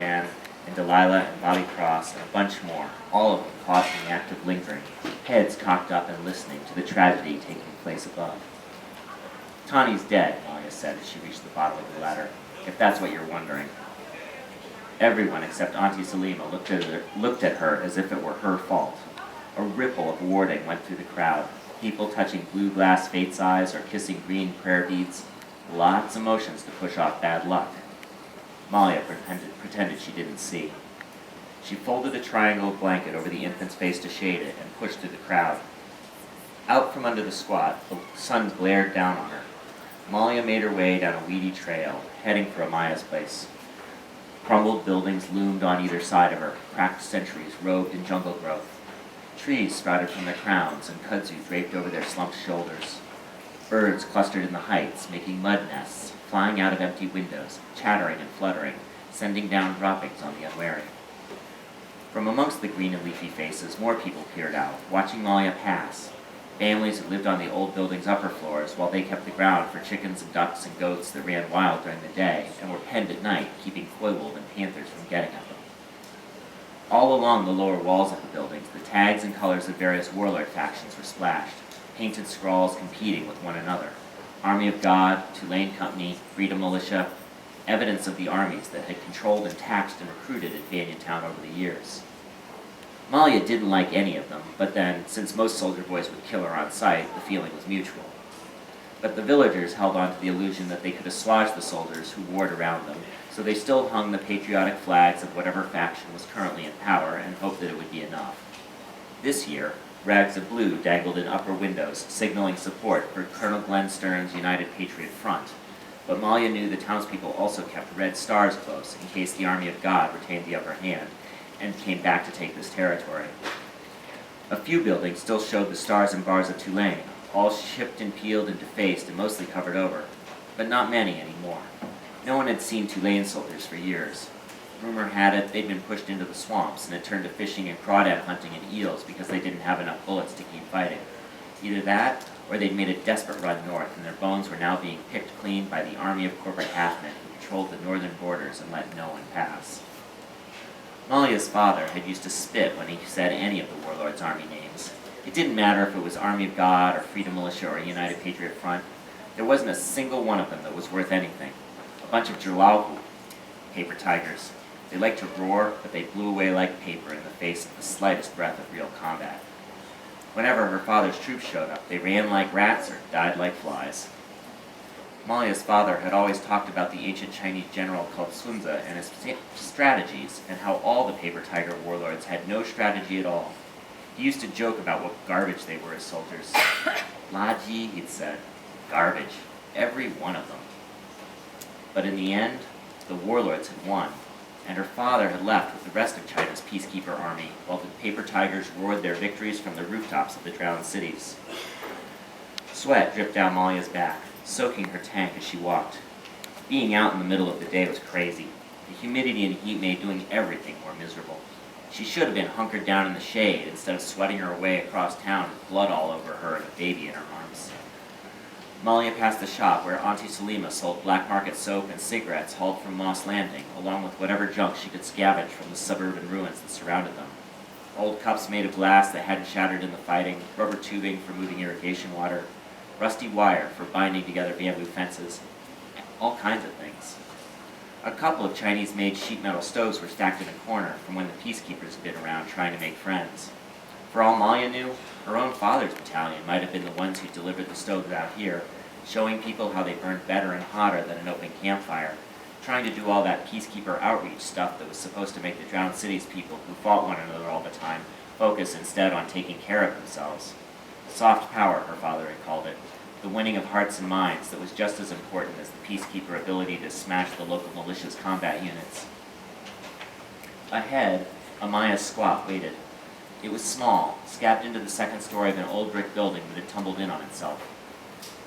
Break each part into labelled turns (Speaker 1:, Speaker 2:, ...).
Speaker 1: Ann and Delilah and Bobby Cross and a bunch more, all of them caught in the act of lingering, heads cocked up and listening to the tragedy taking place above. Tawny's dead, Malia said as she reached the bottom of the ladder, if that's what you're wondering. Everyone except Auntie Salima looked at her as if it were her fault. A ripple of warding went through the crowd, people touching blue glass fate's eyes or kissing green prayer beads. Lots of motions to push off bad luck. Malia pretended she didn't see. She folded a triangle blanket over the infant's face to shade it and pushed through the crowd. Out from under the squat, the sun glared down on her. Malia made her way down a weedy trail, heading for Amaya's place. Crumbled buildings loomed on either side of her, cracked sentries robed in jungle growth. Trees sprouted from their crowns and kudzu draped over their slumped shoulders. Birds clustered in the heights, making mud nests, flying out of empty windows, chattering and fluttering, sending down droppings on the unwary. From amongst the green and leafy faces, more people peered out, watching Malia pass. Families who lived on the old building's upper floors while they kept the ground for chickens and ducks and goats that ran wild during the day and were penned at night, keeping coy-wolf and panthers from getting at them. All along the lower walls of the buildings, the tags and colors of various warlord factions were splashed, painted scrawls competing with one another. Army of God, Tulane Company, Freedom Militia, evidence of the armies that had controlled and taxed and recruited at Banyantown over the years. Malia didn't like any of them, but then, since most soldier boys would kill her on sight, the feeling was mutual. But the villagers held on to the illusion that they could assuage the soldiers who warred around them, so they still hung the patriotic flags of whatever faction was currently in power and hoped that it would be enough. This year, rags of blue dangled in upper windows, signaling support for Colonel Glenn Stern's United Patriot Front, but Malia knew the townspeople also kept red stars close in case the Army of God retained the upper hand and came back to take this territory. A few buildings still showed the stars and bars of Tulane, all chipped and peeled and defaced and mostly covered over, but not many anymore. No one had seen Tulane soldiers for years. Rumor had it they'd been pushed into the swamps and had turned to fishing and crawdad hunting and eels because they didn't have enough bullets to keep fighting. Either that, or they'd made a desperate run north and their bones were now being picked clean by the army of corporate half-men who patrolled the northern borders and let no one pass. Malia's father had used to spit when he said any of the warlords' army names. It didn't matter if it was Army of God or Freedom Militia or United Patriot Front. There wasn't a single one of them that was worth anything. A bunch of Jawabu, paper tigers. They liked to roar, but they blew away like paper in the face of the slightest breath of real combat. Whenever her father's troops showed up, they ran like rats or died like flies. Malia's father had always talked about the ancient Chinese general called Sun Tzu and his strategies, and how all the paper tiger warlords had no strategy at all. He used to joke about what garbage they were as soldiers. Laji, he'd said. Garbage. Every one of them. But in the end, the warlords had won, and her father had left with the rest of China's peacekeeper army, while the paper tigers roared their victories from the rooftops of the drowned cities. Sweat dripped down Malia's back, soaking her tank as she walked. Being out in the middle of the day was crazy. The humidity and heat made doing everything more miserable. She should have been hunkered down in the shade instead of sweating her way across town with blood all over her and a baby in her arms. Malia passed the shop where Auntie Salima sold black market soap and cigarettes hauled from Moss Landing, along with whatever junk she could scavenge from the suburban ruins that surrounded them. Old cups made of glass that hadn't shattered in the fighting, rubber tubing for moving irrigation water, rusty wire for binding together bamboo fences, all kinds of things. A couple of Chinese-made sheet metal stoves were stacked in a corner from when the peacekeepers had been around trying to make friends. For all Malia knew, her own father's battalion might have been the ones who delivered the stoves out here, showing people how they burned better and hotter than an open campfire, trying to do all that peacekeeper outreach stuff that was supposed to make the drowned cities people who fought one another all the time focus instead on taking care of themselves. Soft power, her father had called it, the winning of hearts and minds that was just as important as the peacekeeper ability to smash the local militia's combat units. Ahead, Amaya's squat waited. It was small, scabbed into the second story of an old brick building that had tumbled in on itself.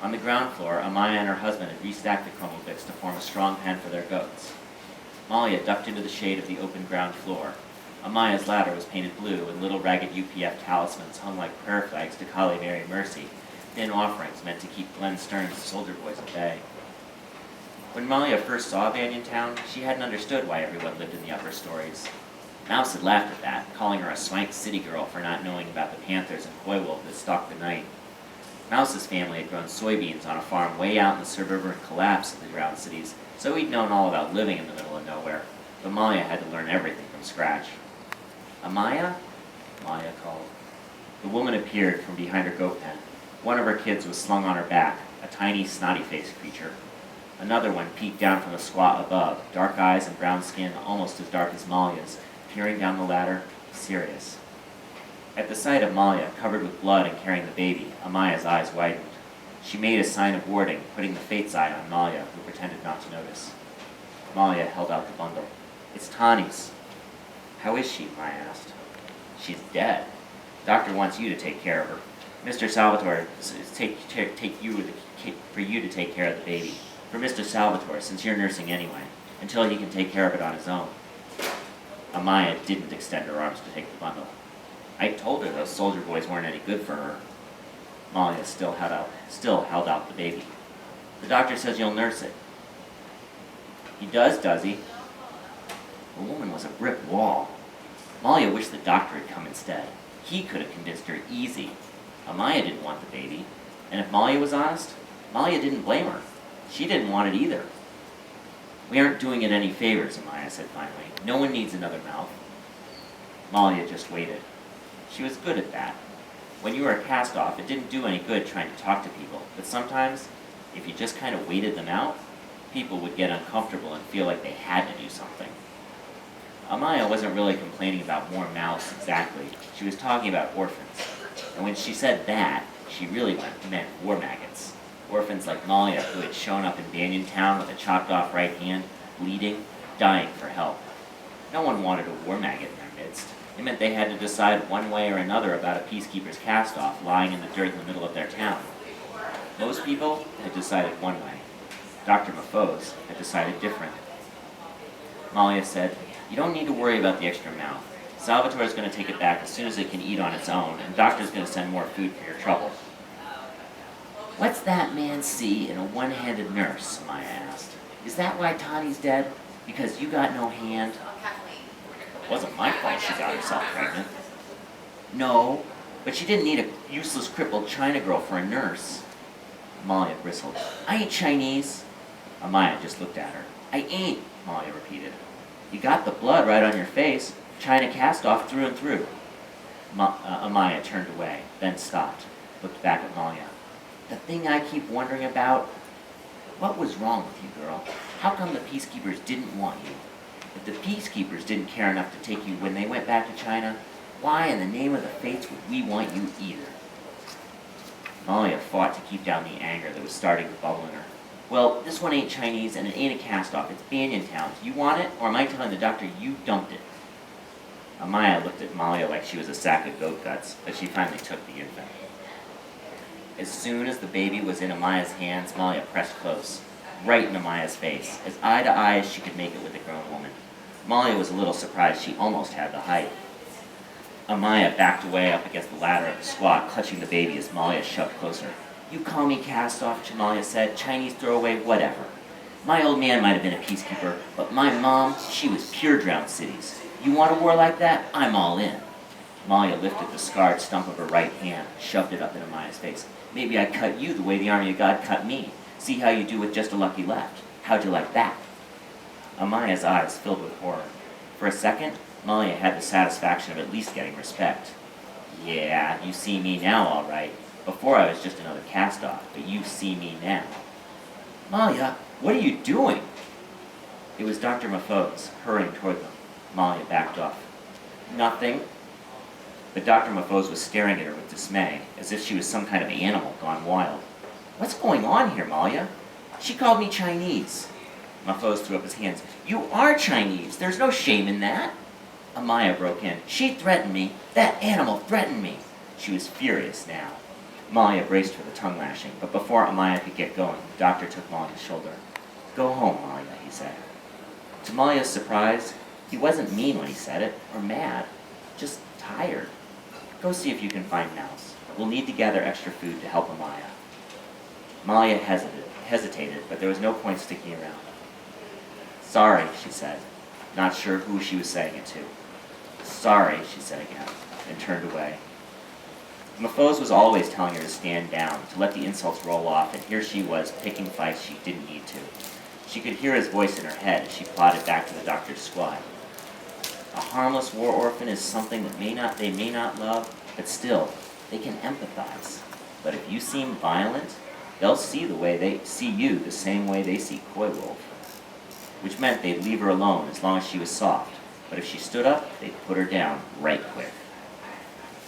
Speaker 1: On the ground floor, Amaya and her husband had restacked the crumbled bits to form a strong pen for their goats. Malia ducked into the shade of the open ground floor. Amaya's ladder was painted blue, and little ragged UPF talismans hung like prayer flags to Kali Mary Mercy, thin offerings meant to keep Glenn Stern's soldier boys at bay. When Malia first saw Banyan Town, she hadn't understood why everyone lived in the upper stories. Mouse had laughed at that, calling her a swank city girl for not knowing about the panthers and coy wolf that stalked the night. Mouse's family had grown soybeans on a farm way out in the suburban collapse of the drowned cities, so he'd known all about living in the middle of nowhere, but Malia had to learn everything from scratch. "Amaya?" Malia called. The woman appeared from behind her goat pen. One of her kids was slung on her back, a tiny, snotty-faced creature. Another one peeked down from the squat above, dark eyes and brown skin almost as dark as Malia's, peering down the ladder, serious. At the sight of Malia, covered with blood and carrying the baby, Amaya's eyes widened. She made a sign of warding, putting the fate's eye on Malia, who pretended not to notice. Malia held out the bundle. "It's Tani's." "How is she?" Maya asked. "She's dead. Doctor wants you to take care of her. Mr. Salvatore for you to take care of the baby. For Mr. Salvatore, since you're nursing anyway, until he can take care of it on his own." Amaya didn't extend her arms to take the bundle. "I told her those soldier boys weren't any good for her." Malia still held out the baby. "The doctor says you'll nurse it." "He does he?" The woman was a brick wall. Malia wished the doctor had come instead. He could have convinced her easy. Amaya didn't want the baby, and if Malia was honest, Malia didn't blame her. She didn't want it either. "We aren't doing it any favors," Amaya said finally. "No one needs another mouth." Malia just waited. She was good at that. When you were a cast-off, it didn't do any good trying to talk to people, but sometimes, if you just kind of waited them out, people would get uncomfortable and feel like they had to do something. Amaya wasn't really complaining about more mouths exactly. She was talking about orphans. And when she said that, she really meant war maggots. Orphans like Malia, who had shown up in Banyan Town with a chopped-off right hand, bleeding, dying for help. No one wanted a war maggot in their midst. It meant they had to decide one way or another about a peacekeeper's cast-off lying in the dirt in the middle of their town. Most people had decided one way. Dr. Mafose had decided different. Malia said, "You don't need to worry about the extra mouth. Salvatore's going to take it back as soon as it can eat on its own, and Doctor's going to send more food for your trouble." "What's that man see in a one-handed nurse?" Maya asked. "Is that why Tani's dead? Because you got no hand?" "It wasn't my fault she got herself pregnant." "No, but she didn't need a useless crippled China girl for a nurse." Malia bristled. "I ain't Chinese." Amaya just looked at her. "I ain't," Malia repeated. "You got the blood right on your face. China cast off through and through." Amaya turned away, then stopped, looked back at Malia. "The thing I keep wondering about, what was wrong with you, girl? How come the peacekeepers didn't want you? If the peacekeepers didn't care enough to take you when they went back to China, why in the name of the fates would we want you either?" Malia fought to keep down the anger that was starting to bubble in her. "Well, this one ain't Chinese and it ain't a cast-off. It's Banyan Town. Do you want it, or am I telling the doctor you dumped it?" Amaya looked at Malia like she was a sack of goat guts, but she finally took the infant. As soon as the baby was in Amaya's hands, Malia pressed close, right in Amaya's face, as eye to eye as she could make it with a grown woman. Malia was a little surprised she almost had the height. Amaya backed away up against the ladder of the squat, clutching the baby as Malia shoved closer. "You call me cast-off," Malia said, "Chinese throwaway, whatever. My old man might have been a peacekeeper, but my mom, she was pure drowned cities. You want a war like that? I'm all in." Malia lifted the scarred stump of her right hand, shoved it up into Amaya's face. "Maybe I cut you the way the army of God cut me. See how you do with just a lucky left. How'd you like that?" Amaya's eyes filled with horror. For a second, Malia had the satisfaction of at least getting respect. "Yeah, you see me now, all right. Before I was just another cast-off, but you see me now." "Malia, what are you doing?" It was Dr. Mafose, hurrying toward them. Malia backed off. "Nothing." But Dr. Mafose was staring at her with dismay, as if she was some kind of animal gone wild. "What's going on here, Malia? She called me Chinese." Mafose threw up his hands. "You are Chinese. There's no shame in that." Amaya broke in. "She threatened me. That animal threatened me." She was furious now. Malia braced for the tongue lashing, but before Amaya could get going, the doctor took Malia's shoulder. "Go home, Malia," he said. To Malia's surprise, he wasn't mean when he said it, or mad, just tired. "Go see if you can find Mouse. We'll need to gather extra food to help Amaya." Malia hesitated. hesitated, but there was no point sticking around. Sorry, she said, not sure who she was saying it to. Sorry, she said again, and turned away. Mafose was always telling her to stand down, to let the insults roll off, and here she was, picking fights she didn't need to. She could hear his voice in her head as she plodded back to the doctor's squad. A harmless war orphan is something that they may not love, but still, they can empathize. But if you seem violent, they'll see you the same way they see Koi Wolf. Which meant they'd leave her alone as long as she was soft, but if she stood up, they'd put her down right quick.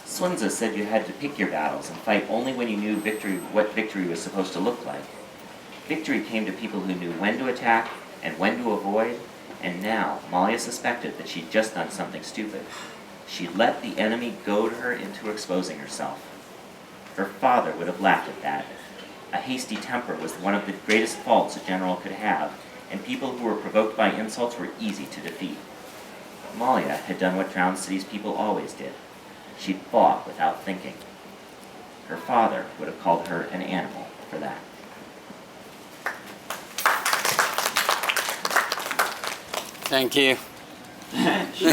Speaker 1: Sun Tzu said you had to pick your battles and fight only when you knew what victory was supposed to look like. Victory came to people who knew when to attack and when to avoid, and now Malia suspected that she'd just done something stupid. She'd let the enemy goad her into exposing herself. Her father would have laughed at that. A hasty temper was one of the greatest faults a general could have, and people who were provoked by insults were easy to defeat. Malia had done what Drowned City's people always did. She'd fought without thinking. Her father would have called her an animal for that.
Speaker 2: Thank you.
Speaker 1: Sure.